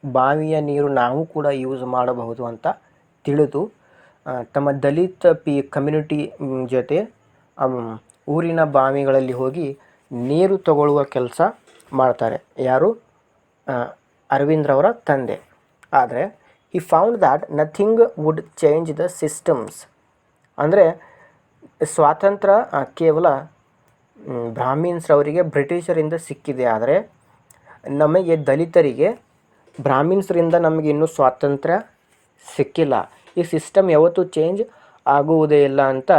ಬಾವಿಯ ನೀರು ನಾವು ಕೂಡ ಯೂಸ್ ಮಾಡಬಹುದು ಅಂತ ತಿಳಿದು ತಮ್ಮ ದಲಿತ ಕಮ್ಯುನಿಟಿ ಜೊತೆ ಊರಿನ ಬಾವಿಗಳಲ್ಲಿ ಹೋಗಿ ನೀರು ತಗೊಳ್ಳುವ ಕೆಲಸ ಮಾಡ್ತಾರೆ. ಯಾರು? ಅರವಿಂದ್ರವರ ತಂದೆ. ಆದರೆ he found that nothing would change the systems. ಅಂದರೆ ಸ್ವಾತಂತ್ರ್ಯ ಕೇವಲ ಬ್ರಾಹ್ಮಿನ್ಸ್ರವರಿಗೆ ಬ್ರಿಟಿಷರಿಂದ ಸಿಕ್ಕಿದೆ, ಆದರೆ ನಮಗೆ ದಲಿತರಿಗೆ ಬ್ರಾಹ್ಮಿನ್ಸ್ರಿಂದ ನಮಗೆ ಇನ್ನೂ ಸ್ವಾತಂತ್ರ್ಯ ಸಿಕ್ಕಿಲ್ಲ. ಈ ಸಿಸ್ಟಮ್ ಯಾವತ್ತೂ ಚೇಂಜ್ ಆಗುವುದೇ ಇಲ್ಲ ಅಂತ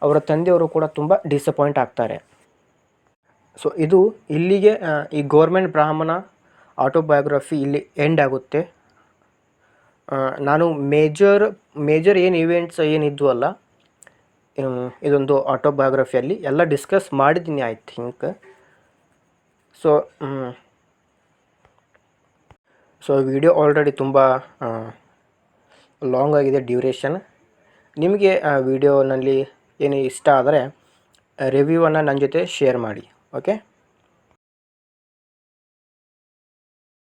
ಅವರ ತಂದೆಯವರು ಕೂಡ ತುಂಬ ಡಿಸಪಾಯಿಂಟ್ ಆಗ್ತಾರೆ. ಸೊ ಇದು ಇಲ್ಲಿಗೆ ಈ ಗೌರ್ಮೆಂಟ್ ಬ್ರಾಹ್ಮಣ ಆಟೋಬಯೋಗ್ರಫಿ ಇಲ್ಲಿ ಎಂಡ್ ಆಗುತ್ತೆ. ನಾನು ಮೇಜರ್ ಏನು ಇವೆಂಟ್ಸ್ ಏನಿದ್ವು ಅಲ್ಲ, ಇದೊಂದು ಆಟೋಬಯೋಗ್ರಫಿಯಲ್ಲಿ ಎಲ್ಲ ಡಿಸ್ಕಸ್ ಮಾಡಿದ್ದೀನಿ I think. So video already ತುಂಬ ಲಾಂಗ್ ಆಗಿದೆ ಡ್ಯೂರೇಷನ್. ನಿಮಗೆ ಆ ವಿಡಿಯೋನಲ್ಲಿ ಏನು ಇಷ್ಟ ಆದರೆ ರಿವ್ಯೂವನ್ನು ನನ್ನ ಜೊತೆ ಶೇರ್ ಮಾಡಿ. ಓಕೆ.